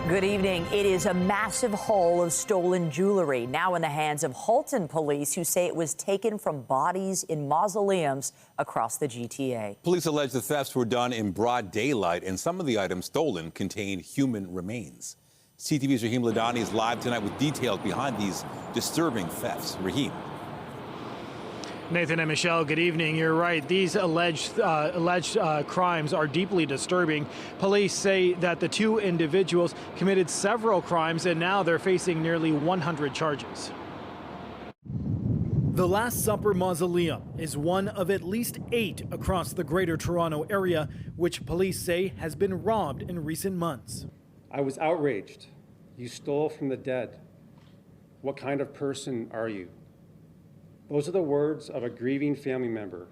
Good evening. It is a massive haul of stolen jewelry now in the hands of Halton Police, who say it was taken from bodies in mausoleums across the GTA. Police allege the thefts were done in broad daylight, and some of the items stolen contained human remains. CTV's Raheem Ladani is live tonight with details behind these disturbing thefts. Raheem. Nathan and Michelle, good evening. You're right. These alleged crimes are deeply disturbing. Police say that the two individuals committed several crimes, and now they're facing nearly 100 charges. The Last Supper Mausoleum is one of at least 8 across the Greater Toronto area, which police say has been robbed in recent months. I was outraged. You stole from the dead. What kind of person are you? Those are the words of a grieving family member,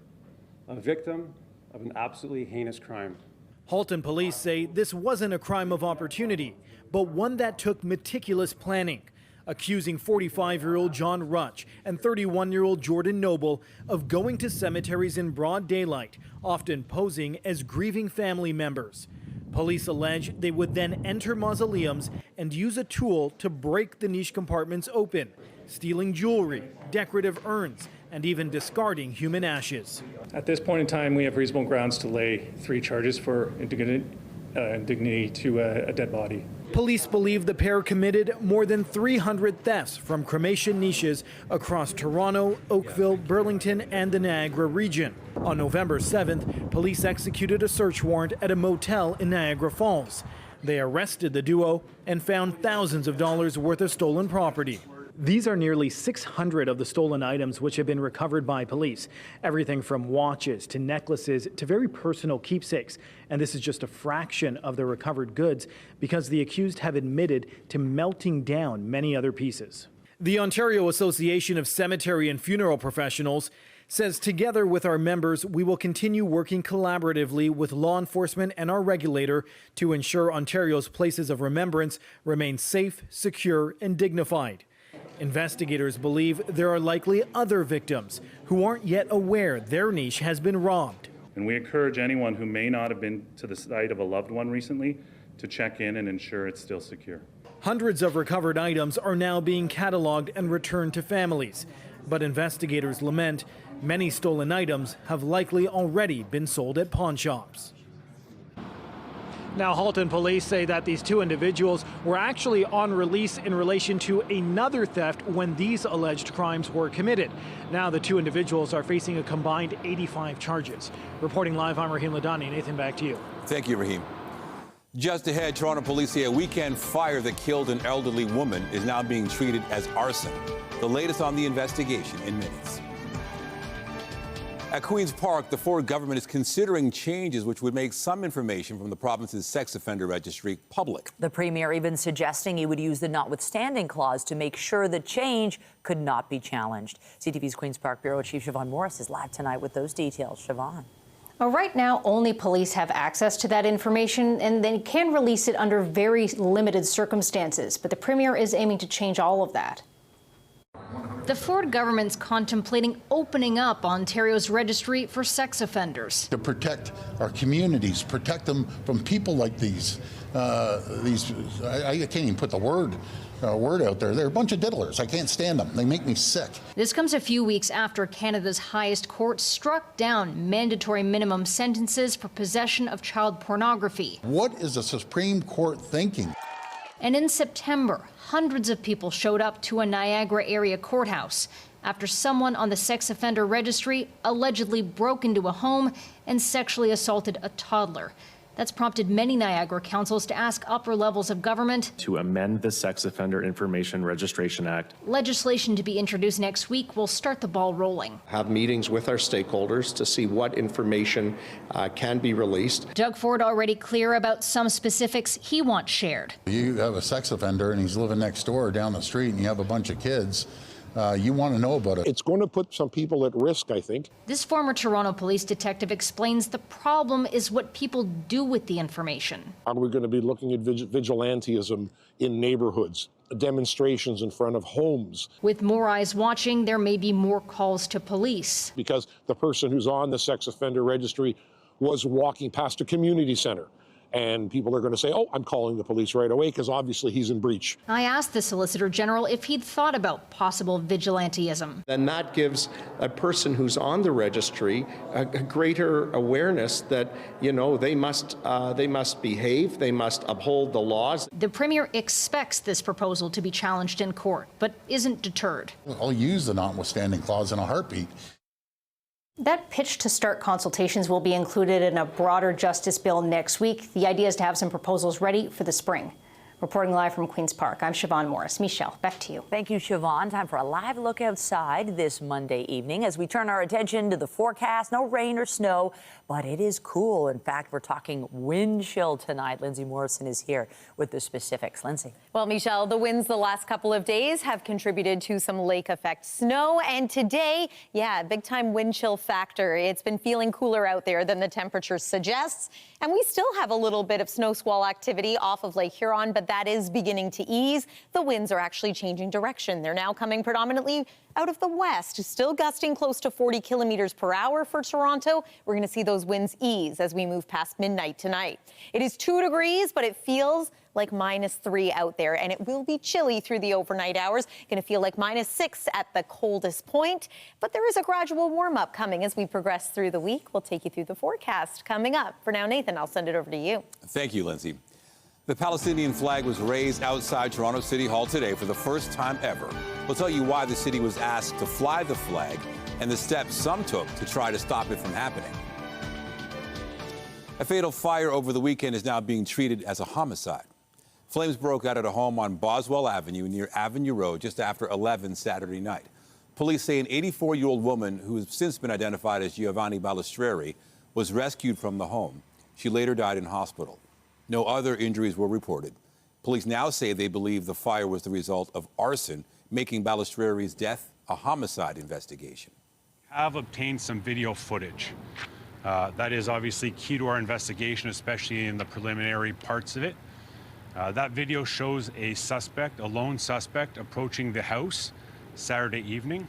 a victim of an absolutely heinous crime. Halton Police say this wasn't a crime of opportunity, but one that took meticulous planning, accusing 45-year-old John Rutch and 31-year-old Jordan Noble of going to cemeteries in broad daylight, often posing as grieving family members. Police allege they would then enter mausoleums and use a tool to break the niche compartments open, stealing jewelry, decorative urns, and even discarding human ashes. At this point in time, we have reasonable grounds to lay 3 charges for indignity to a dead body. Police believe the pair committed more than 300 thefts from cremation niches across Toronto, Oakville, Burlington, and the Niagara region. On November 7th, police executed a search warrant at a motel in Niagara Falls. They arrested the duo and found thousands of dollars worth of stolen property. These are nearly 600 of the stolen items which have been recovered by police. Everything from watches to necklaces to very personal keepsakes. And this is just a fraction of the recovered goods because the accused have admitted to melting down many other pieces. The Ontario Association of Cemetery and Funeral Professionals says together with our members, we will continue working collaboratively with law enforcement and our regulator to ensure Ontario's places of remembrance remain safe, secure, and dignified. Investigators believe there are likely other victims who aren't yet aware their niche has been robbed. And we encourage anyone who may not have been to the site of a loved one recently to check in and ensure it's still secure. Hundreds of recovered items are now being cataloged and returned to families. But investigators lament many stolen items have likely already been sold at pawn shops. Now, Halton Police say that these two individuals were actually on release in relation to another theft when these alleged crimes were committed. Now, the two individuals are facing a combined 85 charges. Reporting live, I'm Raheem Ladani. Nathan, back to you. Thank you, Raheem. Just ahead, Toronto police say a weekend fire that killed an elderly woman is now being treated as arson. The latest on the investigation in minutes. At Queen's Park, the Ford government is considering changes which would make some information from the province's sex offender registry public. The premier even suggesting he would use the notwithstanding clause to make sure the change could not be challenged. CTV's Queen's Park Bureau Chief Siobhan Morris is live tonight with those details. Siobhan. Well, right now, only police have access to that information, and they can release it under very limited circumstances. But the premier is aiming to change all of that. The Ford government's contemplating opening up Ontario's registry for sex offenders. To protect our communities, protect them from people like these. I can't even put the word out there. They're a bunch of diddlers. I can't stand them. They make me sick. This comes a few weeks after Canada's highest court struck down mandatory minimum sentences for possession of child pornography. What is the Supreme Court thinking? And in September, hundreds of people showed up to a Niagara area courthouse after someone on the sex offender registry allegedly broke into a home and sexually assaulted a toddler. That's prompted many Niagara councils to ask upper levels of government to amend the Sex Offender Information Registration Act. Legislation to be introduced next week will start the ball rolling. Have meetings with our stakeholders to see what information can be released. Doug Ford already clear about some specifics he wants shared. You have a sex offender and he's living next door down the street and you have a bunch of kids. You want to know about it. It's going to put some people at risk, I think. This former Toronto police detective explains the problem is what people do with the information. And we're going to be looking at vigilantism in neighborhoods, demonstrations in front of homes. With more eyes watching, there may be more calls to police. Because the person who's on the sex offender registry was walking past a community center and people are going to say, oh, I'm calling the police right away because obviously he's in breach. I asked the Solicitor General if he'd thought about possible vigilantism. Then that gives a person who's on the registry a greater awareness that, you know, they must behave, they must uphold the laws. The Premier expects this proposal to be challenged in court, but isn't deterred. I'll use the notwithstanding clause in a heartbeat. That pitch to start consultations will be included in a broader justice bill next week. The idea is to have some proposals ready for the spring. Reporting live from Queen's Park, I'm Siobhan Morris. Michelle, back to you. Thank you, Siobhan. Time for a live look outside this Monday evening as we turn our attention to the forecast. No rain or snow, but it is cool. In fact, we're talking wind chill tonight. Lindsay Morrison is here with the specifics. Lindsay. Well, Michelle, the winds the last couple of days have contributed to some lake effect snow. And today, big time wind chill factor. It's been feeling cooler out there than the temperature suggests. And we still have a little bit of snow squall activity off of Lake Huron, but that is beginning to ease. The winds are actually changing direction. They're now coming predominantly out of the west, still gusting close to 40 kilometers per hour for Toronto. We're going to see those winds ease as we move past midnight tonight. It is 2 degrees, but it feels like -3 out there, and it will be chilly through the overnight hours. Going to feel like -6 at the coldest point, but there is a gradual warm-up coming as we progress through the week. We'll take you through the forecast coming up. For now, Nathan, I'll send it over to you. Thank you, Lindsay. The Palestinian flag was raised outside Toronto City Hall today for the first time ever. We'll tell you why the city was asked to fly the flag and the steps some took to try to stop it from happening. A fatal fire over the weekend is now being treated as a homicide. Flames broke out at a home on Boswell Avenue near Avenue Road just after 11 Saturday night. Police say an 84-year-old woman who has since been identified as Giovanni Balistreri was rescued from the home. She later died in hospital. No other injuries were reported. Police now say they believe the fire was the result of arson, making Balistreri's death a homicide investigation. Have obtained some video footage. That is obviously key to our investigation, especially in the preliminary parts of it. That video shows a lone suspect, approaching the house Saturday evening.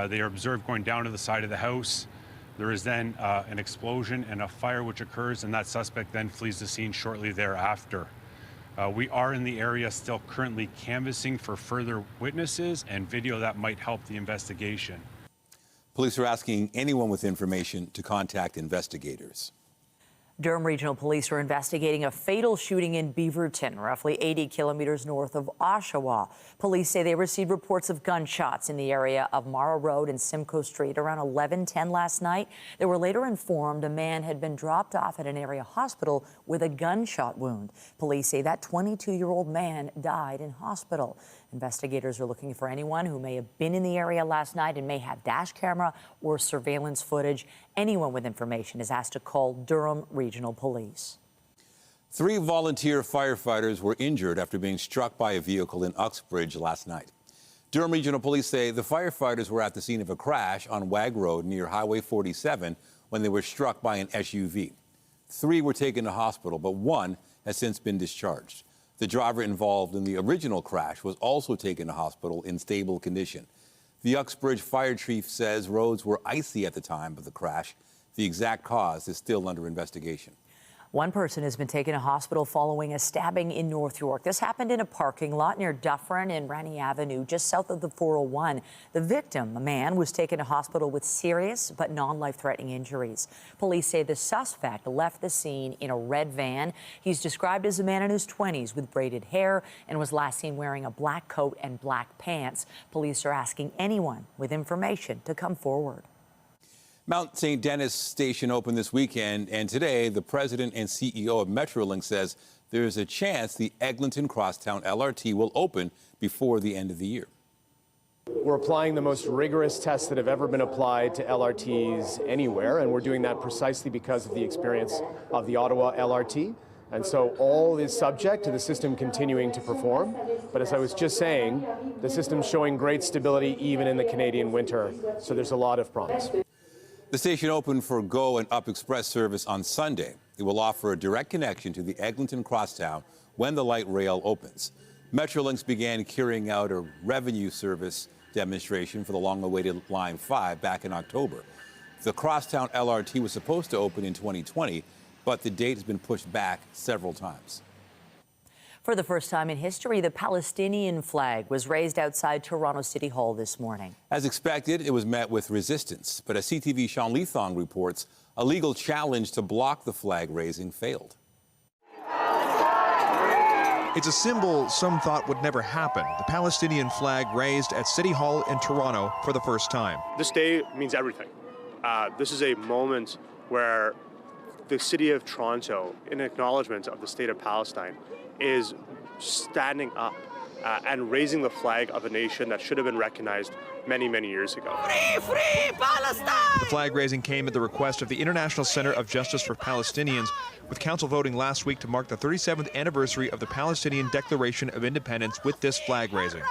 They are observed going down to the side of the house. There is then an explosion and a fire which occurs, and that suspect then flees the scene shortly thereafter. We are in the area still currently canvassing for further witnesses and video that might help the investigation. Police are asking anyone with information to contact investigators. Durham Regional Police are investigating a fatal shooting in Beaverton, roughly 80 kilometers north of Oshawa. Police say they received reports of gunshots in the area of Mara Road and Simcoe Street around 11:10 last night. They were later informed a man had been dropped off at an area hospital with a gunshot wound. Police say that 22-year-old man died in hospital. Investigators are looking for anyone who may have been in the area last night and may have dash camera or surveillance footage. Anyone with information is asked to call Durham Regional Police. 3 volunteer firefighters were injured after being struck by a vehicle in Uxbridge last night. Durham Regional Police say the firefighters were at the scene of a crash on Wag Road near Highway 47 when they were struck by an SUV. 3 were taken to hospital, but 1 has since been discharged. The driver involved in the original crash was also taken to hospital in stable condition. The Uxbridge fire chief says roads were icy at the time of the crash. The exact cause is still under investigation. One person has been taken to hospital following a stabbing in North York. This happened in a parking lot near Dufferin and Ranney Avenue, just south of the 401. The victim, a man, was taken to hospital with serious but non-life-threatening injuries. Police say the suspect left the scene in a red van. He's described as a man in his 20s with braided hair and was last seen wearing a black coat and black pants. Police are asking anyone with information to come forward. Mount St. Denis Station opened this weekend, and today the president and CEO of Metrolink says there is a chance the Eglinton Crosstown LRT will open before the end of the year. We're applying the most rigorous tests that have ever been applied to LRTs anywhere, and we're doing that precisely because of the experience of the Ottawa LRT. And so all is subject to the system continuing to perform. But as I was just saying, the system's showing great stability even in the Canadian winter, so there's a lot of promise. The station opened for GO and Up Express service on Sunday. It will offer a direct connection to the Eglinton Crosstown when the light rail opens. Metrolinx began carrying out a revenue service demonstration for the long-awaited Line 5 back in October. The Crosstown LRT was supposed to open in 2020, but the date has been pushed back several times. For the first time in history, the Palestinian flag was raised outside Toronto City Hall this morning. As expected, it was met with resistance, but as CTV Sean Leathong reports, a legal challenge to block the flag raising failed. It's a symbol some thought would never happen. The Palestinian flag raised at City Hall in Toronto for the first time. This day means everything. This is a moment where the city of Toronto, in acknowledgement of the state of Palestine, is standing up and raising the flag of a nation that should have been recognized many, many years ago. Free, free Palestine! The flag raising came at the request of the International Center of Justice for Palestinians, with council voting last week to mark the 37th anniversary of the Palestinian Declaration of Independence with this flag raising.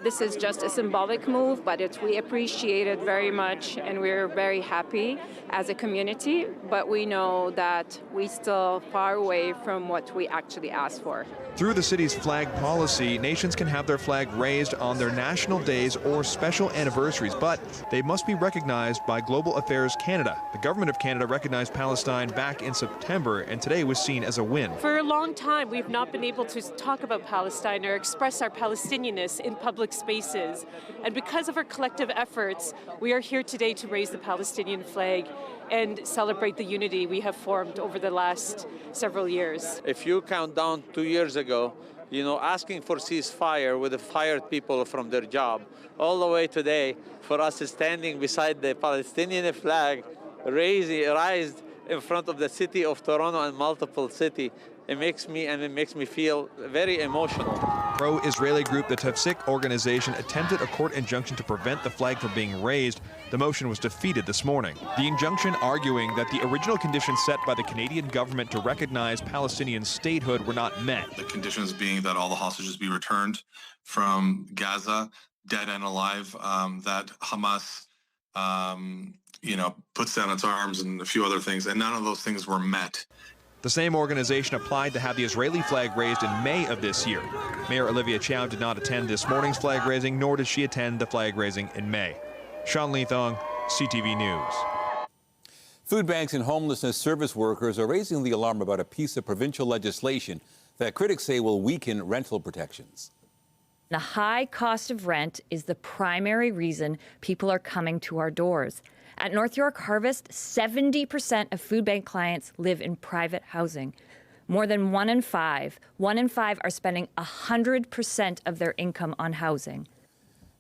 This is just a symbolic move, but we appreciate it very much, and we're very happy as a community, but we know that we're still far away from what we actually asked for. Through the city's flag policy, nations can have their flag raised on their national days or special anniversaries, but they must be recognized by Global Affairs Canada. The government of Canada recognized Palestine back in September, and today was seen as a win. For a long time, we've not been able to talk about Palestine or express our Palestinianness in public spaces. And because of our collective efforts, we are here today to raise the Palestinian flag and celebrate the unity we have formed over the last several years. If you count down 2 years ago, asking for ceasefire would have fired people from their job, all the way today for us standing beside the Palestinian flag raised in front of the city of Toronto and multiple cities. It makes me feel very emotional. Pro-Israeli group the Tafsik organization attempted a court injunction to prevent the flag from being raised. The motion was defeated this morning. The injunction arguing that the original conditions set by the Canadian government to recognize Palestinian statehood were not met. The conditions being that all the hostages be returned from Gaza, dead and alive, that Hamas puts down its arms and a few other things, and none of those things were met. The same organization applied to have the Israeli flag raised in May of this year. Mayor Olivia Chow did not attend this morning's flag raising, nor did she attend the flag raising in May. Sean Leathong, CTV News. Food banks and homelessness service workers are raising the alarm about a piece of provincial legislation that critics say will weaken rental protections. The high cost of rent is the primary reason people are coming to our doors. At North York Harvest, 70% of food bank clients live in private housing. More than 1 in 5 are spending 100% of their income on housing.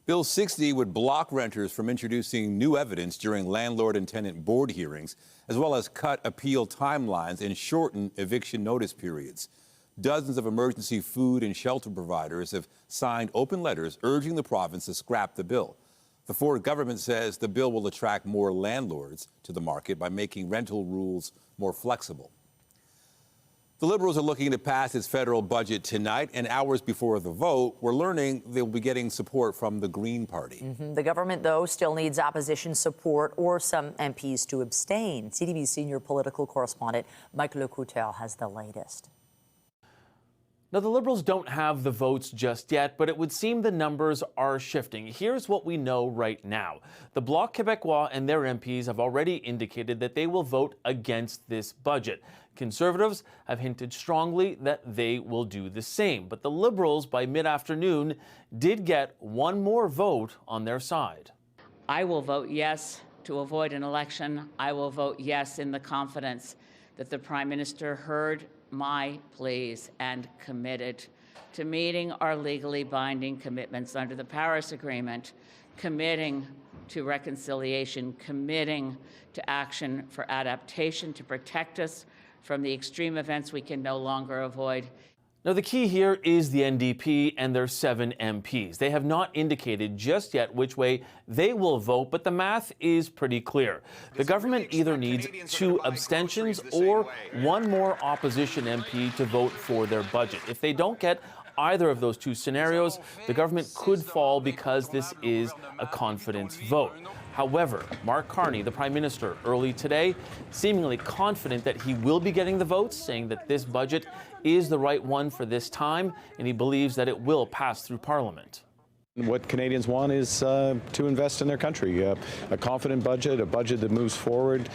Bill 60 would block renters from introducing new evidence during landlord and tenant board hearings, as well as cut appeal timelines and shorten eviction notice periods. Dozens of emergency food and shelter providers have signed open letters urging the province to scrap the bill. The Ford government says the bill will attract more landlords to the market by making rental rules more flexible. The Liberals are looking to pass its federal budget tonight, and hours before the vote, we're learning they'll be getting support from the Green Party. The government, though, still needs opposition support or some MPs to abstain. CTV senior political correspondent Mike Lecouteur has the latest. Now, the Liberals don't have the votes just yet, but it would seem the numbers are shifting. Here's what we know right now. The Bloc Québécois and their MPs have already indicated that they will vote against this budget. Conservatives have hinted strongly that they will do the same. But the Liberals, by mid-afternoon, did get one more vote on their side. I will vote yes to avoid an election. I will vote yes in the confidence that the Prime Minister heard my pleas and committed to meeting our legally binding commitments under the Paris Agreement, committing to reconciliation, committing to action for adaptation to protect us from the extreme events we can no longer avoid. Now, the key here is the NDP and their 7 MPs. They have not indicated just yet which way they will vote, but the math is pretty clear. The government either needs 2 abstentions or 1 more opposition MP to vote for their budget. If they don't get either of those 2 scenarios, the government could fall because this is a confidence vote. However, Mark Carney, the Prime Minister, early today, seemingly confident that he will be getting the votes, saying that this budget is the right one for this time, and he believes that it will pass through Parliament. What Canadians want is to invest in their country. A confident budget, a budget that moves forward,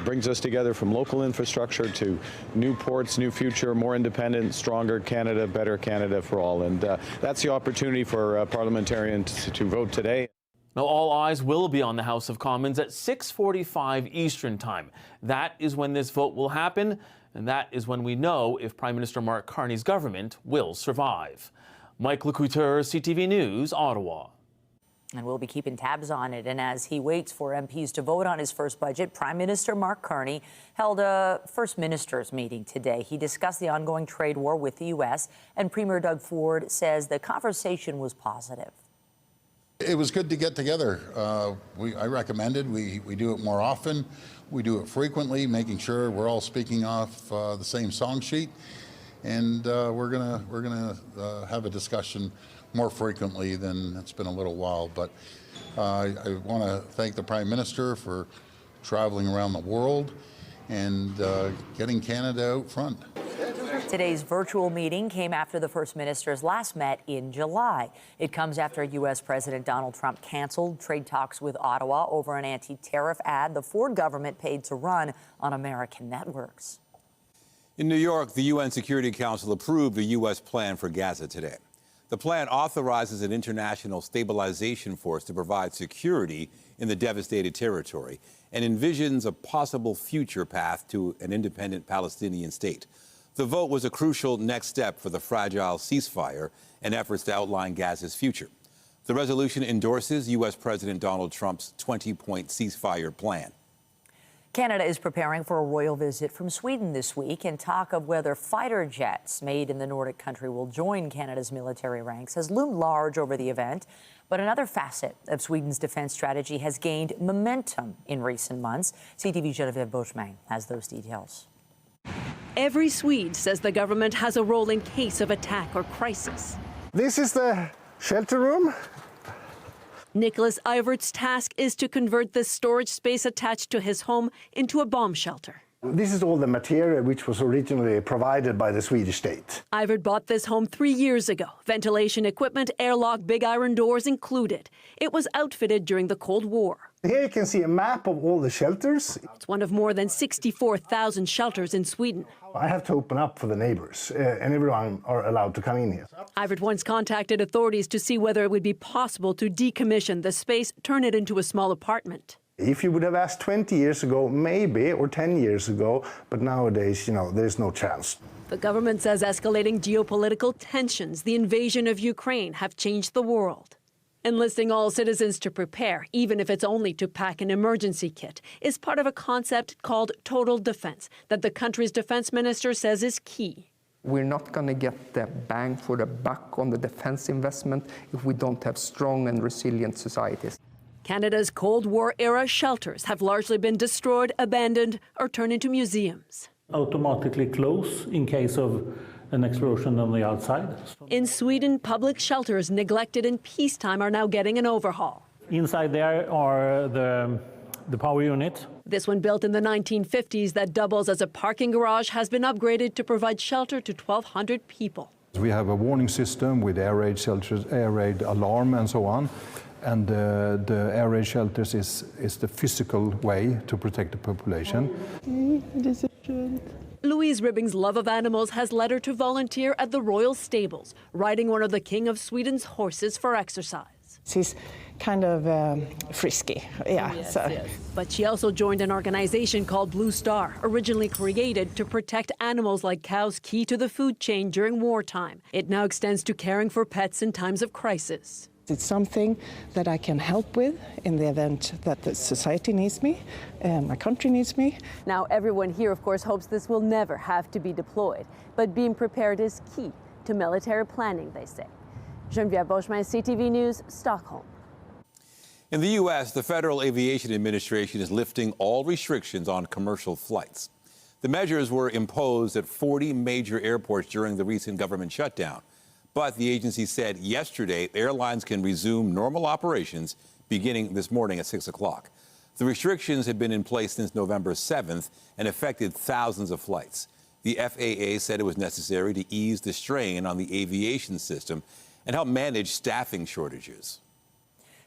brings us together from local infrastructure to new ports, new future, more independent, stronger Canada, better Canada for all. And that's the opportunity for parliamentarians to vote today. Now, all eyes will be on the House of Commons at 6:45 Eastern Time. That is when this vote will happen, and that is when we know if Prime Minister Mark Carney's government will survive. Mike Lecouteur, CTV News, Ottawa. And we'll be keeping tabs on it. And as he waits for MPs to vote on his first budget, Prime Minister Mark Carney held a First Minister's meeting today. He discussed the ongoing trade war with the U.S., and Premier Doug Ford says the conversation was positive. It was good to get together. I recommended we do it more often. We do it frequently, making sure we're all speaking off the same song sheet. And we're gonna have a discussion more frequently than it's been a little while. But I want to thank the Prime Minister for traveling around the world and getting Canada out front. Today's virtual meeting came after the First Ministers last met in July. It comes after U.S. President Donald Trump canceled trade talks with Ottawa over an anti-tariff ad the Ford government paid to run on American networks. In New York, the UN Security Council approved a U.S. plan for Gaza today. The plan authorizes an international stabilization force to provide security in the devastated territory and envisions a possible future path to an independent Palestinian state. The vote was a crucial next step for the fragile ceasefire and efforts to outline Gaza's future. The resolution endorses U.S. President Donald Trump's 20-point ceasefire plan. Canada is preparing for a royal visit from Sweden this week, and talk of whether fighter jets made in the Nordic country will join Canada's military ranks has loomed large over the event. But another facet of Sweden's defense strategy has gained momentum in recent months. CTV's Genevieve Beauchemin has those details. Every Swede says the government has a role in case of attack or crisis. This is the shelter room. Nicholas Ivert's task is to convert the storage space attached to his home into a bomb shelter. This is all the material which was originally provided by the Swedish state. Ivert bought this home 3 years ago. Ventilation equipment, airlock, big iron doors included. It was outfitted during the Cold War. Here you can see a map of all the shelters. It's one of more than 64,000 shelters in Sweden. I have to open up for the neighbors, and everyone are allowed to come in here. Ivert once contacted authorities to see whether it would be possible to decommission the space, turn it into a small apartment. If you would have asked 20 years ago, maybe, or 10 years ago, but nowadays, there's no chance. The government says escalating geopolitical tensions, the invasion of Ukraine, have changed the world. Enlisting all citizens to prepare, even if it's only to pack an emergency kit, is part of a concept called total defense that the country's defense minister says is key. We're not going to get the bang for the buck on the defense investment if we don't have strong and resilient societies. Canada's Cold War-era shelters have largely been destroyed, abandoned, or turned into museums. Automatically close in case of an explosion on the outside. In Sweden, public shelters neglected in peacetime are now getting an overhaul. Inside there are the power unit. This one, built in the 1950s, that doubles as a parking garage, has been upgraded to provide shelter to 1,200 people. We have a warning system with air raid shelters, air raid alarm, and so on. And the air raid shelters is the physical way to protect the population. Louise Ribbing's love of animals has led her to volunteer at the Royal Stables, riding one of the King of Sweden's horses for exercise. She's kind of frisky, yeah. Yes. But she also joined an organization called Blue Star, originally created to protect animals like cows key to the food chain during wartime. It now extends to caring for pets in times of crisis. It's something that I can help with in the event that the society needs me, and my country needs me. Now, everyone here, of course, hopes this will never have to be deployed. But being prepared is key to military planning, they say. Genevieve Beauchemin, CTV News, Stockholm. In the U.S., the Federal Aviation Administration is lifting all restrictions on commercial flights. The measures were imposed at 40 major airports during the recent government shutdown. But the agency said yesterday airlines can resume normal operations beginning this morning at 6 o'clock. The restrictions had been in place since November 7th and affected thousands of flights. The FAA said it was necessary to ease the strain on the aviation system and help manage staffing shortages.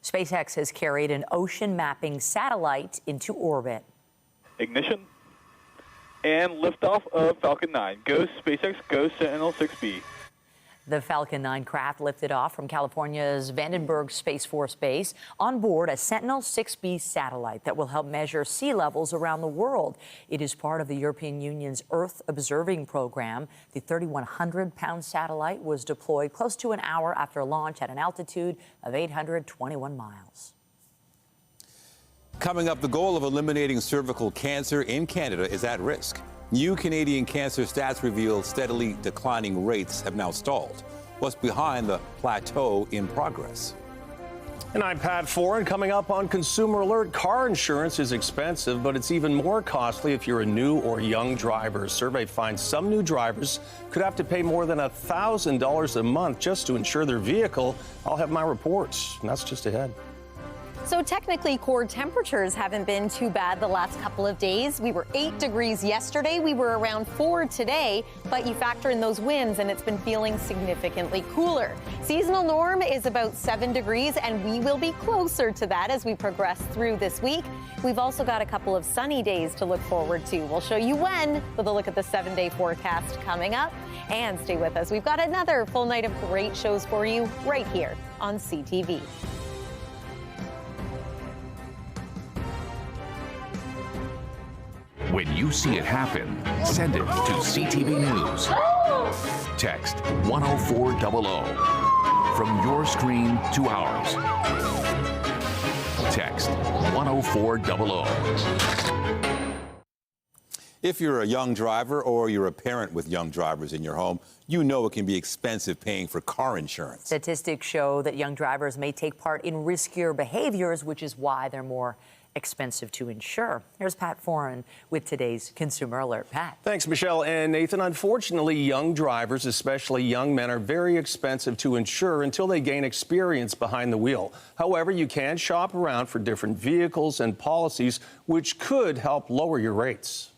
SpaceX has carried an ocean mapping satellite into orbit. Ignition and liftoff of Falcon 9. Go SpaceX, go Sentinel 6B. The Falcon 9 craft lifted off from California's Vandenberg Space Force Base. On board, a Sentinel 6B satellite that will help measure sea levels around the world. It is part of the European Union's Earth Observing Program. The 3,100-pound satellite was deployed close to an hour after launch at an altitude of 821 miles. Coming up, the goal of eliminating cervical cancer in Canada is at risk. New Canadian cancer stats reveal steadily declining rates have now stalled. What's behind the plateau in progress? And I'm Pat Foran. Coming up on Consumer Alert, car insurance is expensive, but it's even more costly if you're a new or young driver. A survey finds some new drivers could have to pay more than $1,000 a month just to insure their vehicle. I'll have my reports, and that's just ahead. So technically, core temperatures haven't been too bad the last couple of days. We were 8 degrees yesterday. We were around 4 today, but you factor in those winds and it's been feeling significantly cooler. Seasonal norm is about 7 degrees, and we will be closer to that as we progress through this week. We've also got a couple of sunny days to look forward to. We'll show you when with a look at the 7-day forecast coming up. And stay with us. We've got another full night of great shows for you right here on CTV. When you see it happen, send it to CTV News. Text 10400. From your screen to ours. Text 10400. If you're a young driver or you're a parent with young drivers in your home, you know it can be expensive paying for car insurance. Statistics show that young drivers may take part in riskier behaviors, which is why they're more expensive to insure. Here's Pat Foran with today's Consumer Alert. Pat. Thanks, Michelle and Nathan. Unfortunately, young drivers, especially young men, are very expensive to insure until they gain experience behind the wheel. However, you can shop around for different vehicles and policies, which could help lower your rates.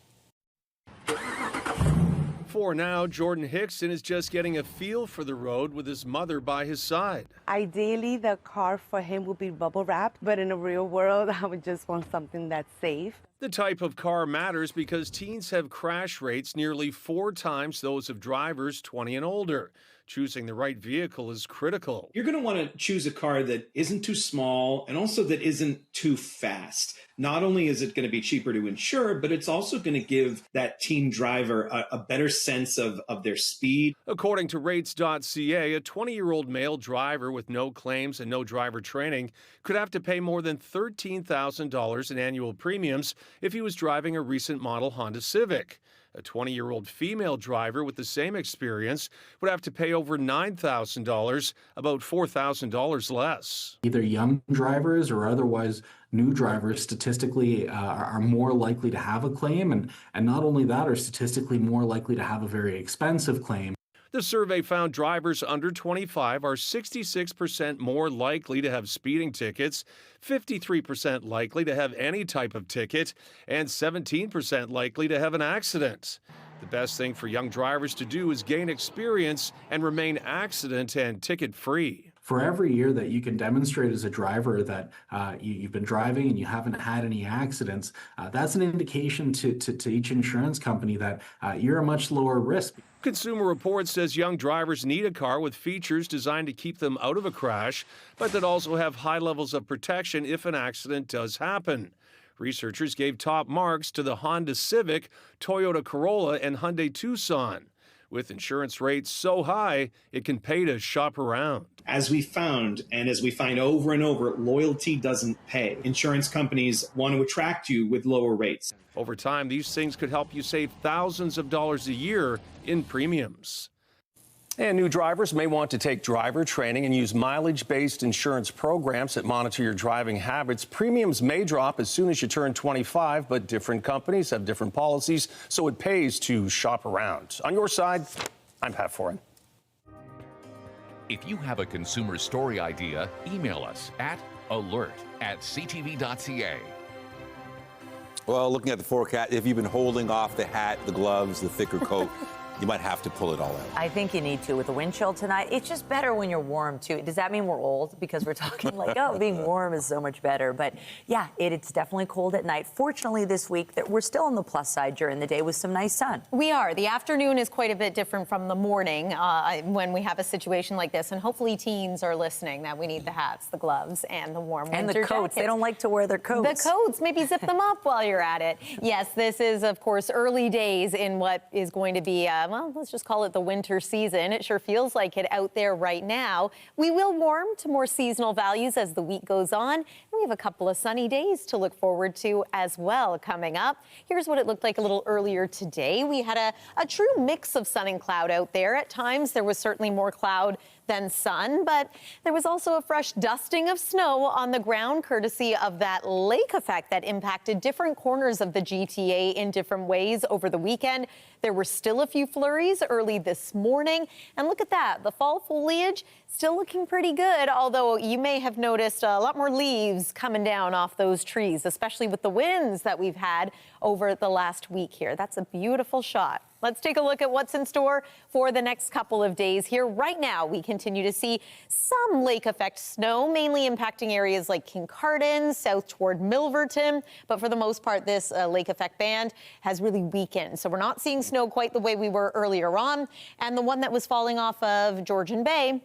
For now, Jordan Hickson is just getting a feel for the road with his mother by his side. Ideally, the car for him would be bubble wrapped, but in the real world, I would just want something that's safe. The type of car matters because teens have crash rates nearly 4 times those of drivers 20 and older. Choosing the right vehicle is critical. You're going to want to choose a car that isn't too small and also that isn't too fast. Not only is it going to be cheaper to insure, but it's also going to give that teen driver a better sense of their speed. According to rates.ca, a 20-year-old male driver with no claims and no driver training could have to pay more than $13,000 in annual premiums if he was driving a recent model Honda Civic. A 20-year-old female driver with the same experience would have to pay over $9,000, about $4,000 less. Either young drivers or otherwise new drivers statistically are more likely to have a claim, and not only that, are statistically more likely to have a very expensive claim. The survey found drivers under 25 are 66% more likely to have speeding tickets, 53% likely to have any type of ticket, and 17% likely to have an accident. The best thing for young drivers to do is gain experience and remain accident and ticket-free. For every year that you can demonstrate as a driver that you've been driving and you haven't had any accidents, that's an indication to each insurance company that you're a much lower risk. Consumer Reports says young drivers need a car with features designed to keep them out of a crash, but that also have high levels of protection if an accident does happen. Researchers gave top marks to the Honda Civic, Toyota Corolla, and Hyundai Tucson. With insurance rates so high, it can pay to shop around. As we found, and as we find over and over, loyalty doesn't pay. Insurance companies want to attract you with lower rates. Over time, these things could help you save thousands of dollars a year in premiums. And new drivers may want to take driver training and use mileage-based insurance programs that monitor your driving habits. Premiums may drop as soon as you turn 25, but different companies have different policies, so it pays to shop around. On your side, I'm Pat Foran. If you have a consumer story idea, email us at alert@ctv.ca. Well, looking at the forecast, if you've been holding off the hat, the gloves, the thicker coat, you might have to pull it all out. I think you need to. With the wind chill tonight, it's just better when you're warm, too. Does that mean we're old? Because we're talking like, oh, being warm is so much better. But yeah, it's definitely cold at night. Fortunately, this week, we're still on the plus side during the day with some nice sun. We are. The afternoon is quite a bit different from the morning when we have a situation like this. And hopefully teens are listening that we need the hats, the gloves, and the warm winter and the coats. Jackets. They don't like to wear their coats. The coats. Maybe zip them up while you're at it. Yes, this is, of course, early days in what is going to be, well, let's just call it the winter season. It sure feels like it out there right now. We will warm to more seasonal values as the week goes on. And we have a couple of sunny days to look forward to as well coming up. Here's what it looked like a little earlier today. We had a true mix of sun and cloud out there. At times, there was certainly more cloud than sun, but there was also a fresh dusting of snow on the ground courtesy of that lake effect that impacted different corners of the GTA in different ways over the weekend. There were still a few flurries early this morning, and look at that, the fall foliage still looking pretty good, although you may have noticed a lot more leaves coming down off those trees, especially with the winds that we've had over the last week here. That's a beautiful shot. Let's take a look at what's in store for the next couple of days here. Right now, we continue to see some lake effect snow, mainly impacting areas like Kincardine, south toward Milverton. But for the most part, this lake effect band has really weakened. So we're not seeing snow quite the way we were earlier on. And the one that was falling off of Georgian Bay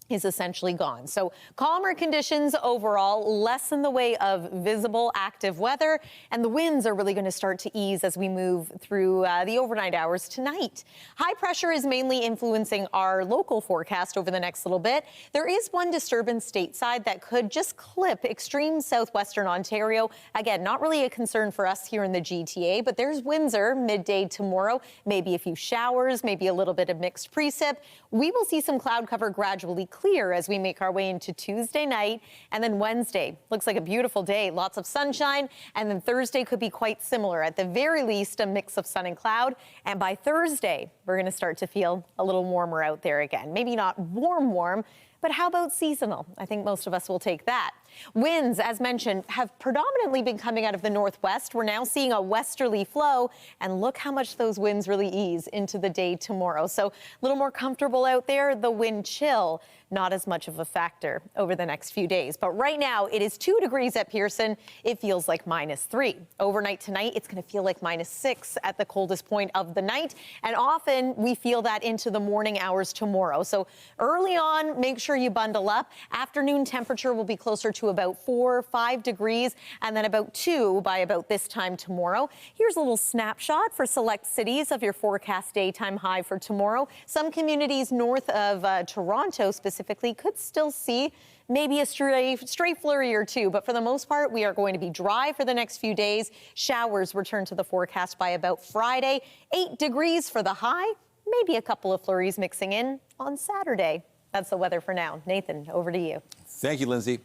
is essentially gone. So calmer conditions overall, less in the way of visible active weather, and the winds are really going to start to ease as we move through the overnight hours tonight. High pressure is mainly influencing our local forecast over the next little bit. There is one disturbance stateside that could just clip extreme southwestern Ontario. Again, not really a concern for us here in the GTA, but there's Windsor midday tomorrow, maybe a few showers, maybe a little bit of mixed precip. We will see some cloud cover gradually clear as we make our way into Tuesday night, and then Wednesday looks like a beautiful day, lots of sunshine, and then Thursday could be quite similar. At the very least, a mix of sun and cloud, and by Thursday, we're going to start to feel a little warmer out there again. Maybe not warm, but how about seasonal? I think most of us will take that. Winds, as mentioned, have predominantly been coming out of the northwest. We're now seeing a westerly flow, and look how much those winds really ease into the day tomorrow. So a little more comfortable out there. The wind chill, not as much of a factor over the next few days. But right now, it is 2 degrees at Pearson. It feels like -3. Overnight tonight, it's going to feel like -6 at the coldest point of the night. And often we feel that into the morning hours tomorrow. So early on, make sure you bundle up. Afternoon temperature will be closer to about 4 or 5 degrees, and then about 2 by about this time tomorrow. Here's a little snapshot for select cities of your forecast daytime high for tomorrow. Some communities north of Toronto specifically could still see maybe a stray flurry or two, but for the most part, we are going to be dry for the next few days. Showers return to the forecast by about Friday. 8 degrees for the high, maybe a couple of flurries mixing in on Saturday. That's the weather for now. Nathan, over to you. Thank you, Lindsay.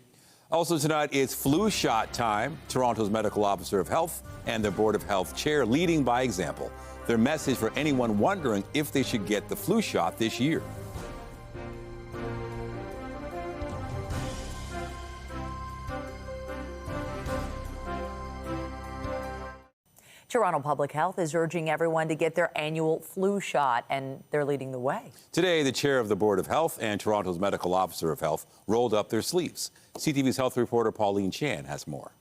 Also tonight, it's flu shot time. Toronto's Medical Officer of Health and the Board of Health Chair leading by example. Their message for anyone wondering if they should get the flu shot this year. Toronto Public Health is urging everyone to get their annual flu shot, and they're leading the way. Today, the chair of the Board of Health and Toronto's Medical Officer of Health rolled up their sleeves. CTV's health reporter Pauline Chan has more.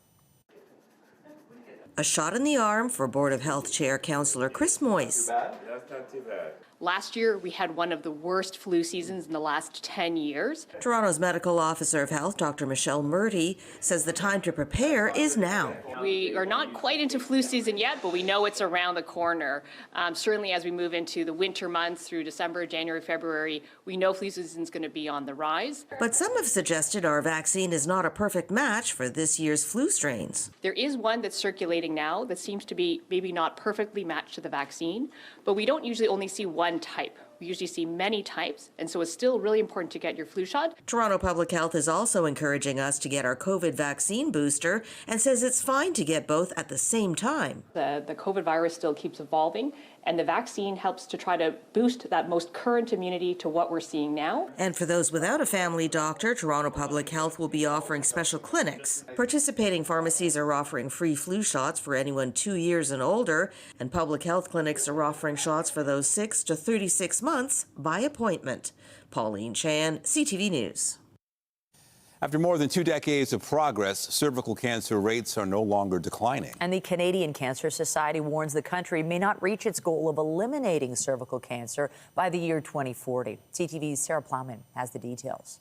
A shot in the arm for Board of Health Chair Councillor Chris Moyse. That's not too bad. Last year, we had one of the worst flu seasons in the last 10 years. Toronto's Medical Officer of Health, Dr. Michelle Murty, says the time to prepare is now. We are not quite into flu season yet, but we know it's around the corner. Certainly as we move into the winter months through December, January, February, we know flu season is going to be on the rise. But some have suggested our vaccine is not a perfect match for this year's flu strains. There is one that's circulating now that seems to be maybe not perfectly matched to the vaccine, but we don't usually only see one type. We usually see many types, and so it's still really important to get your flu shot. Toronto Public Health is also encouraging us to get our COVID vaccine booster and says it's fine to get both at the same time. The COVID virus still keeps evolving, and the vaccine helps to try to boost that most current immunity to what we're seeing now. And for those without a family doctor, Toronto Public Health will be offering special clinics. Participating pharmacies are offering free flu shots for anyone 2 years and older, and public health clinics are offering shots for those 6 to 36 months by appointment. Pauline Chan, CTV News. After more than 2 decades of progress, cervical cancer rates are no longer declining. And the Canadian Cancer Society warns the country may not reach its goal of eliminating cervical cancer by the year 2040. CTV's Sarah Plowman has the details.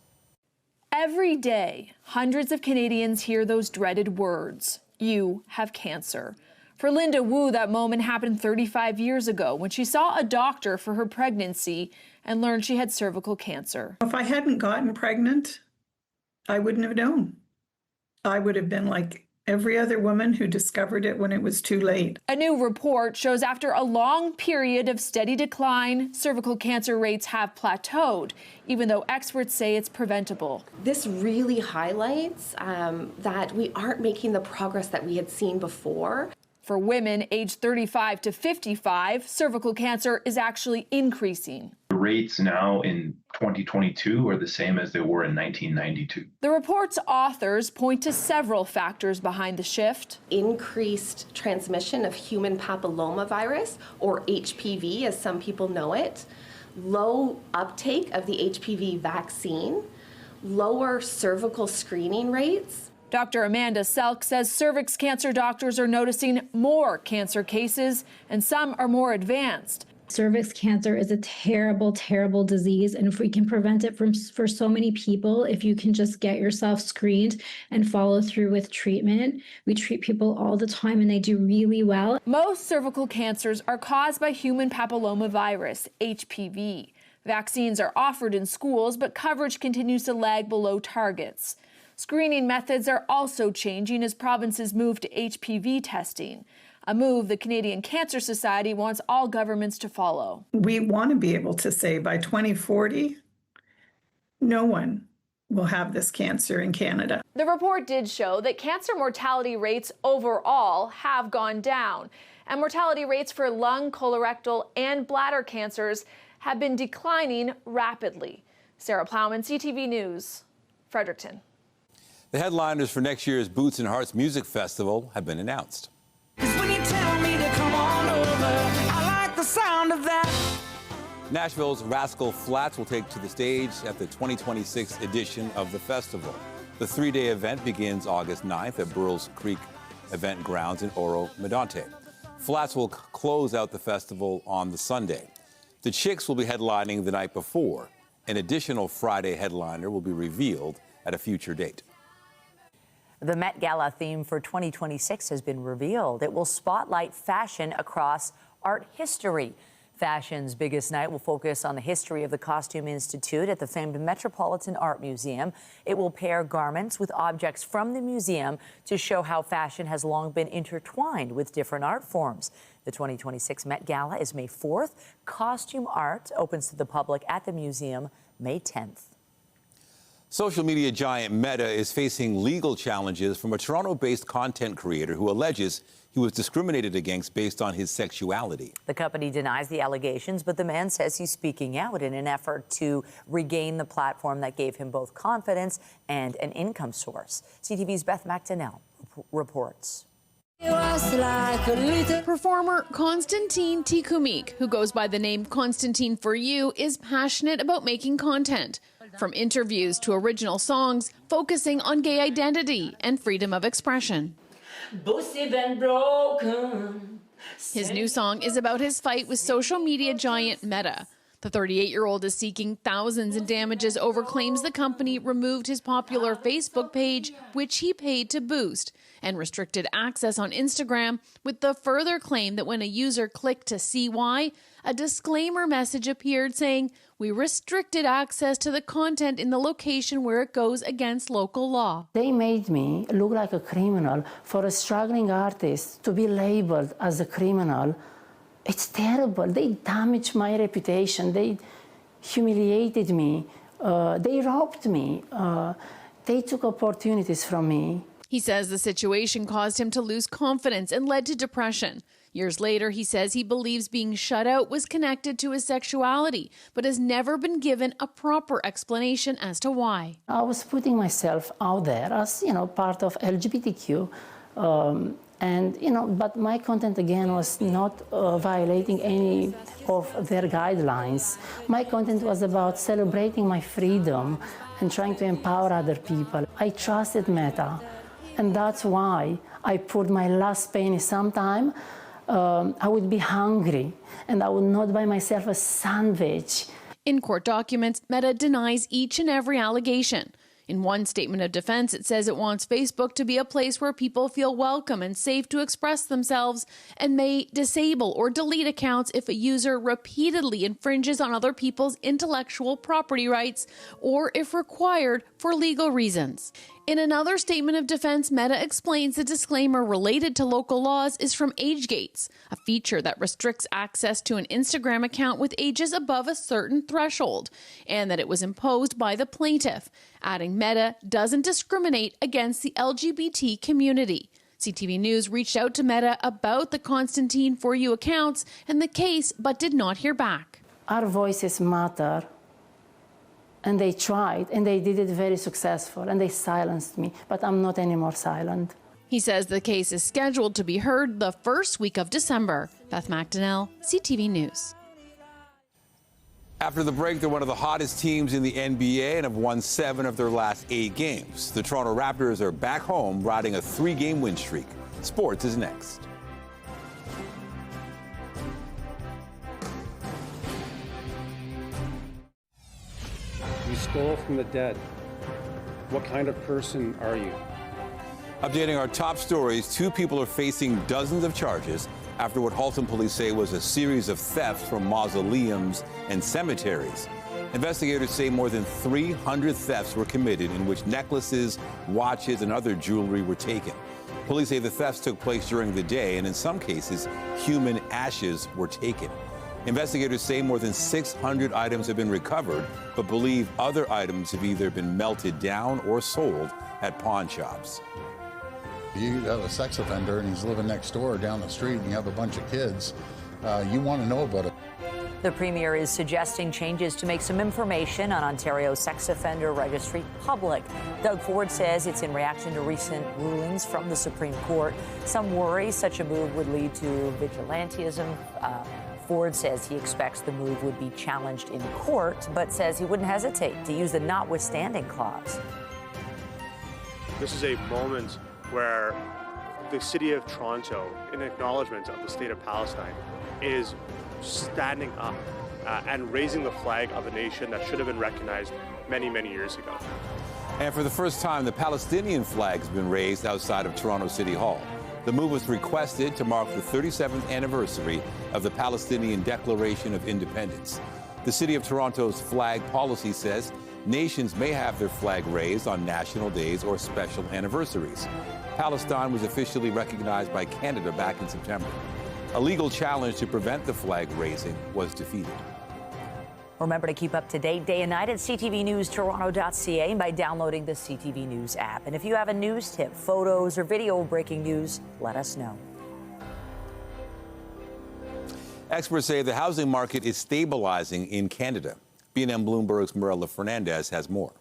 Every day, hundreds of Canadians hear those dreaded words, "You have cancer." For Linda Wu, that moment happened 35 years ago when she saw a doctor for her pregnancy and learned she had cervical cancer. If I hadn't gotten pregnant, I wouldn't have known. I would have been like every other woman who discovered it when it was too late. A new report shows after a long period of steady decline, cervical cancer rates have plateaued, even though experts say it's preventable. This really highlights that we aren't making the progress that we had seen before. For women aged 35 to 55, cervical cancer is actually increasing. The rates now in 2022 are the same as they were in 1992. The report's authors point to several factors behind the shift. Increased transmission of human papillomavirus, or HPV as some people know it, low uptake of the HPV vaccine, lower cervical screening rates. Dr. Amanda Selk says cervix cancer doctors are noticing more cancer cases, and some are more advanced. Cervix cancer is a terrible, terrible disease, and if we can prevent it for so many people, if you can just get yourself screened and follow through with treatment. We treat people all the time and they do really well. Most cervical cancers are caused by human papillomavirus, HPV. Vaccines are offered in schools, but coverage continues to lag below targets. Screening methods are also changing as provinces move to HPV testing, a move the Canadian Cancer Society wants all governments to follow. We want to be able to say by 2040, no one will have this cancer in Canada. The report did show that cancer mortality rates overall have gone down, and mortality rates for lung, colorectal, and bladder cancers have been declining rapidly. Sarah Plowman, CTV News, Fredericton. The headliners for next year's Boots and Hearts Music Festival have been announced. When you tell me to come on over, I like the sound of that. Nashville's Rascal Flatts will take to the stage at the 2026 edition of the festival. The 3-day event begins August 9th at Burles Creek Event Grounds in Oro Medonte. Flatts will close out the festival on the Sunday. The Chicks will be headlining the night before. An additional Friday headliner will be revealed at a future date. The Met Gala theme for 2026 has been revealed. It will spotlight fashion across art history. Fashion's biggest night will focus on the history of the Costume Institute at the famed Metropolitan Art Museum. It will pair garments with objects from the museum to show how fashion has long been intertwined with different art forms. The 2026 Met Gala is May 4th. Costume art opens to the public at the museum May 10th. Social media giant Meta is facing legal challenges from a Toronto-based content creator who alleges he was discriminated against based on his sexuality. The company denies the allegations, but the man says he's speaking out in an effort to regain the platform that gave him both confidence and an income source. CTV's Beth McDonnell reports. Performer Constantine Tikumik, who goes by the name Constantine for You, is passionate about making content. From interviews to original songs, focusing on gay identity and freedom of expression. His new song is about his fight with social media giant Meta. The 38-year-old is seeking thousands in damages over claims the company removed his popular Facebook page, which he paid to boost, and restricted access on Instagram, with the further claim that when a user clicked to see why, a disclaimer message appeared saying, "We restricted access to the content in the location where it goes against local law." They made me look like a criminal. For a struggling artist to be labeled as a criminal It's terrible. They damaged my reputation. They humiliated me. They robbed me. They took opportunities from me. He says the situation caused him to lose confidence and led to depression. Years later, he says he believes being shut out was connected to his sexuality, but has never been given a proper explanation as to why. I was putting myself out there as, part of LGBTQ. But my content again was not violating any of their guidelines. My content was about celebrating my freedom and trying to empower other people. I trusted Meta, and that's why I poured my last penny. Sometime I would be hungry and I would not buy myself a sandwich. In court documents, Meta denies each and every allegation. In one statement of defense, it says it wants Facebook to be a place where people feel welcome and safe to express themselves, and may disable or delete accounts if a user repeatedly infringes on other people's intellectual property rights or if required for legal reasons. In another statement of defense, Meta explains the disclaimer related to local laws is from AgeGates, a feature that restricts access to an Instagram account with ages above a certain threshold, and that it was imposed by the plaintiff, adding Meta doesn't discriminate against the LGBT community. CTV News reached out to Meta about the Constantine For You accounts and the case, but did not hear back. Our voices matter. And they tried, and they did it very successful, and they silenced me, but I'm not anymore silent. He says the case is scheduled to be heard the first week of December. Beth McDonnell, CTV News. After the break, they're one of the hottest teams in the NBA and have won 7 of their last 8 games. The Toronto Raptors are back home riding a 3-game win streak. Sports is next. You stole from the dead. What kind of person are you? Updating our top stories, 2 people are facing dozens of charges after what Halton police say was a series of thefts from mausoleums and cemeteries. Investigators say more than 300 thefts were committed in which necklaces, watches, and other jewelry were taken. Police say the thefts took place during the day, and in some cases, human ashes were taken. Investigators say more than 600 items have been recovered, but believe other items have either been melted down or sold at pawn shops. You have a sex offender and he's living next door down the street and you have a bunch of kids, you want to know about it. The Premier is suggesting changes to make some information on Ontario's sex offender registry public. Doug Ford says it's in reaction to recent rulings from the Supreme Court. Some worry such a move would lead to vigilantism. Ford says he expects the move would be challenged in court, but says he wouldn't hesitate to use the notwithstanding clause. This is a moment where the city of Toronto, in acknowledgement of the state of Palestine, is standing up and raising the flag of a nation that should have been recognized many, many years ago. And for the first time, the Palestinian flag has been raised outside of Toronto City Hall. The move was requested to mark the 37th anniversary of the Palestinian Declaration of Independence. The City of Toronto's flag policy says nations may have their flag raised on national days or special anniversaries. Palestine was officially recognized by Canada back in September. A legal challenge to prevent the flag raising was defeated. Remember to keep up to date day and night at ctvnewstoronto.ca and by downloading the CTV News app. And if you have a news tip, photos, or video of breaking news, let us know. Experts say the housing market is stabilizing in Canada. BNN Bloomberg's Mirella Fernandez has more.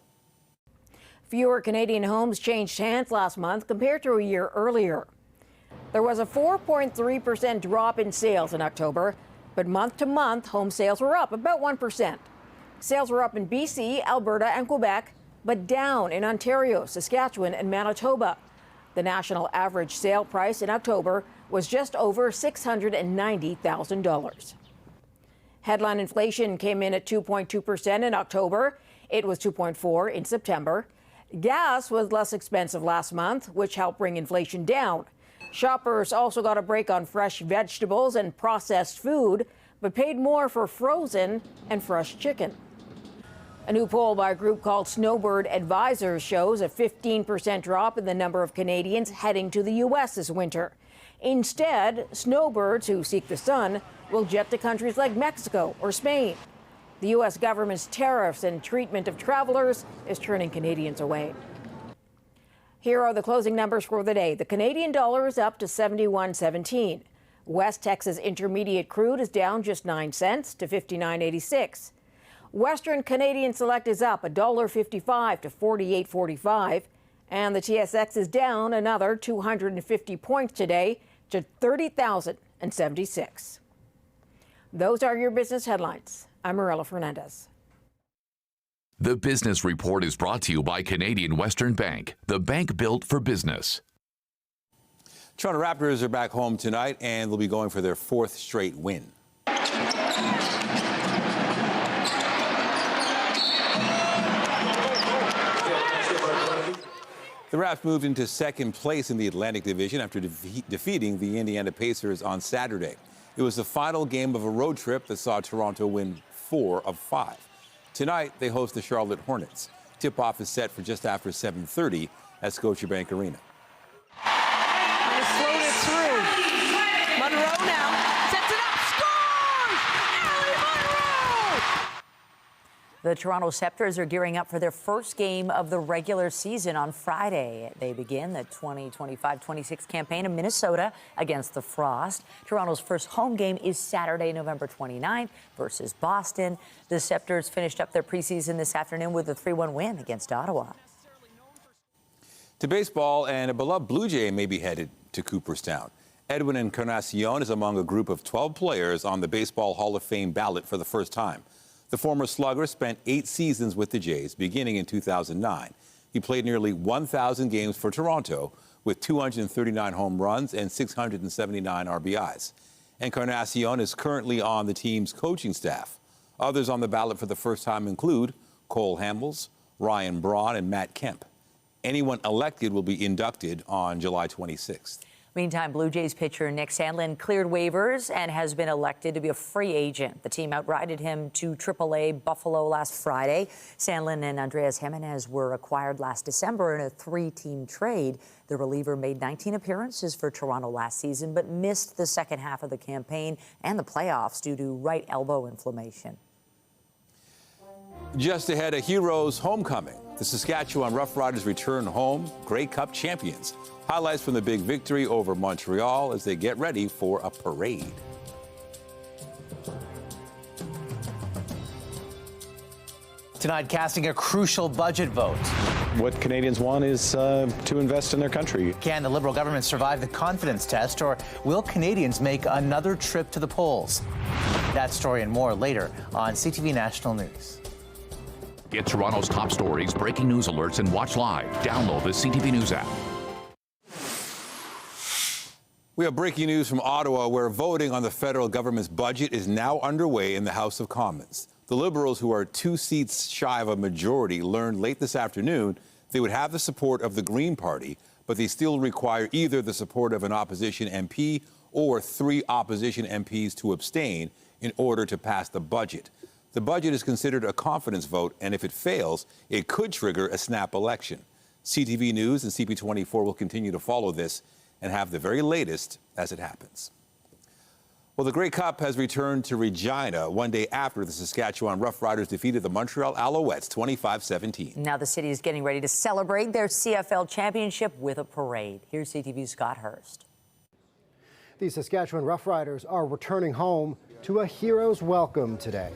Fewer Canadian homes changed hands last month compared to a year earlier. There was a 4.3% drop in sales in October, but month to month, home sales were up about 1%. Sales were up in BC, Alberta, and Quebec, but down in Ontario, Saskatchewan, and Manitoba. The national average sale price in October was just over $690,000. Headline inflation came in at 2.2% in October. It was 2.4% in September. Gas was less expensive last month, which helped bring inflation down. Shoppers also got a break on fresh vegetables and processed food, but paid more for frozen and fresh chicken. A new poll by a group called Snowbird Advisors shows a 15% drop in the number of Canadians heading to the U.S. this winter. Instead, snowbirds who seek the sun will jet to countries like Mexico or Spain. The U.S. government's tariffs and treatment of travelers is turning Canadians away. Here are the closing numbers for the day. The Canadian dollar is up to 71.17. West Texas Intermediate crude is down just 9 cents to 59.86. Western Canadian Select is up $1.55 to 48.45. And the TSX is down another 250 points today to 30,076. Those are your business headlines. I'm Marilla Fernandez. The Business Report is brought to you by Canadian Western Bank, the bank built for business. Toronto Raptors are back home tonight, and they'll be going for their 4th straight win. The Raps moved into 2nd place in the Atlantic Division after defeating the Indiana Pacers on Saturday. It was the final game of a road trip that saw Toronto win 4 of 5. Tonight, they host the Charlotte Hornets. Tip-off is set for just after 7:30 at Scotiabank Arena. And slowed it through. Monroe now sets it up, scores! Ellie Monroe! The Toronto Raptors are gearing up for their first game of the regular season on Friday. They begin the 2025-26 campaign in Minnesota against the Frost. Toronto's first home game is Saturday, November 29th versus Boston. The Raptors finished up their preseason this afternoon with a 3-1 win against Ottawa. To baseball, and a beloved Blue Jay may be headed to Cooperstown. Edwin Encarnacion is among a group of 12 players on the Baseball Hall of Fame ballot for the first time. The former slugger spent 8 seasons with the Jays, beginning in 2009. He played nearly 1,000 games for Toronto with 239 home runs and 679 RBIs. Encarnacion is currently on the team's coaching staff. Others on the ballot for the first time include Cole Hamels, Ryan Braun, and Matt Kemp. Anyone elected will be inducted on July 26th. Meantime, Blue Jays pitcher Nick Sandlin cleared waivers and has been elected to be a free agent. The team outrighted him to AAA Buffalo last Friday. Sandlin and Andreas Jimenez were acquired last December in a 3-team trade. The reliever made 19 appearances for Toronto last season, but missed the second half of the campaign and the playoffs due to right elbow inflammation. Just ahead, a hero's homecoming. The Saskatchewan Roughriders return home Grey Cup champions. Highlights from the big victory over Montreal as they get ready for a parade. Tonight, casting a crucial budget vote. What Canadians want is to invest in their country. Can the Liberal government survive the confidence test, or will Canadians make another trip to the polls? That story and more later on CTV National News. Get Toronto's top stories, breaking news alerts, and watch live. Download the CTV News app. We have breaking news from Ottawa, where voting on the federal government's budget is now underway in the House of Commons. The Liberals, who are 2 seats shy of a majority, learned late this afternoon they would have the support of the Green Party, but they still require either the support of an opposition MP or 3 opposition MPs to abstain in order to pass the budget. The budget is considered a confidence vote, and if it fails, it could trigger a snap election. CTV News and CP24 will continue to follow this and have the very latest as it happens. Well, the Grey Cup has returned to Regina one day after the Saskatchewan Roughriders defeated the Montreal Alouettes 25-17. Now the city is getting ready to celebrate their CFL championship with a parade. Here's CTV's Scott Hurst. The Saskatchewan Roughriders are returning home to a hero's welcome today.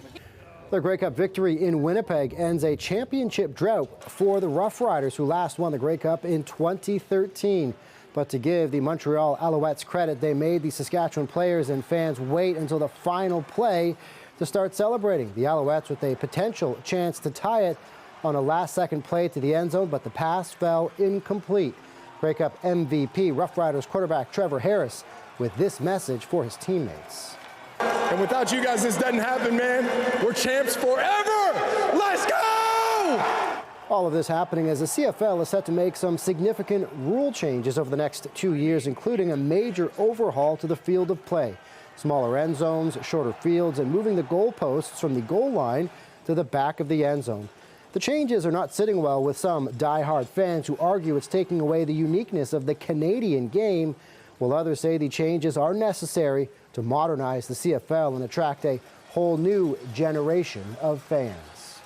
Their Grey Cup victory in Winnipeg ends a championship drought for the Roughriders, who last won the Grey Cup in 2013. But to give the Montreal Alouettes credit, they made the Saskatchewan players and fans wait until the final play to start celebrating. The Alouettes with a potential chance to tie it on a last-second play to the end zone, but the pass fell incomplete. Grey Cup MVP Roughriders quarterback Trevor Harris with this message for his teammates. And without you guys, this doesn't happen, man. We're champs forever. Let's go! All of this happening as the CFL is set to make some significant rule changes over the next 2 years, including a major overhaul to the field of play. Smaller end zones, shorter fields, and moving the goalposts from the goal line to the back of the end zone. The changes are not sitting well with some die-hard fans who argue it's taking away the uniqueness of the Canadian game, while others say the changes are necessary to modernize the CFL and attract a whole new generation of fans.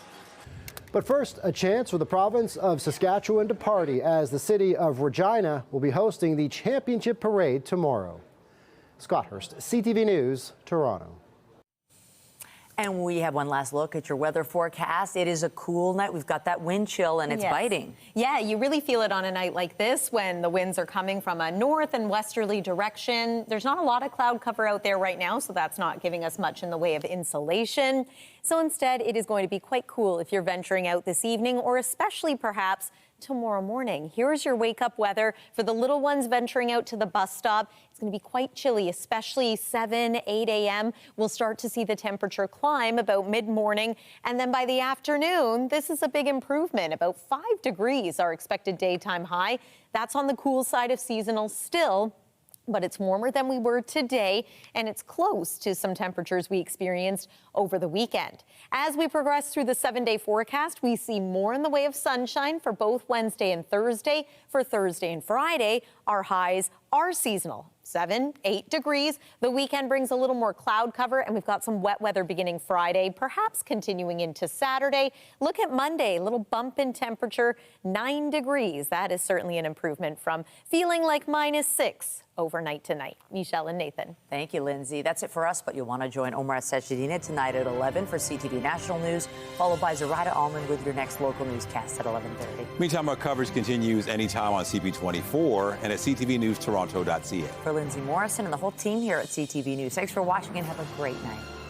But first, a chance for the province of Saskatchewan to party as the city of Regina will be hosting the championship parade tomorrow. Scott Hurst, CTV News, Toronto. And we have one last look at your weather forecast. It is a cool night. We've got that wind chill and it's biting. Yeah, you really feel it on a night like this when the winds are coming from a north and westerly direction. There's not a lot of cloud cover out there right now, so that's not giving us much in the way of insulation. So instead, it is going to be quite cool if you're venturing out this evening, or especially perhaps tomorrow morning. Here's your wake-up weather for the little ones venturing out to the bus stop. It's going to be quite chilly, especially 7, 8 a.m. We'll start to see the temperature climb about mid-morning, and then by the afternoon, this is a big improvement. About 5 degrees our expected daytime high. That's on the cool side of seasonal still, but it's warmer than we were today, and it's close to some temperatures we experienced over the weekend. As we progress through the 7-day forecast, we see more in the way of sunshine for both Wednesday and Thursday. For Thursday and Friday, our highs are seasonal. 7, 8 degrees. The weekend brings a little more cloud cover, and we've got some wet weather beginning Friday, perhaps continuing into Saturday. Look at Monday, a little bump in temperature, 9 degrees. That is certainly an improvement from feeling like -6 overnight tonight. Michelle and Nathan. Thank you, Lindsay. That's it for us, but you'll want to join Omar Sechedina tonight at 11 for CTV National News, followed by Zarada Almond with your next local newscast at 11:30. Meantime, our coverage continues anytime on CP24 and at ctvnewstoronto.ca. For Lindsay Morrison and the whole team here at CTV News, thanks for watching and have a great night.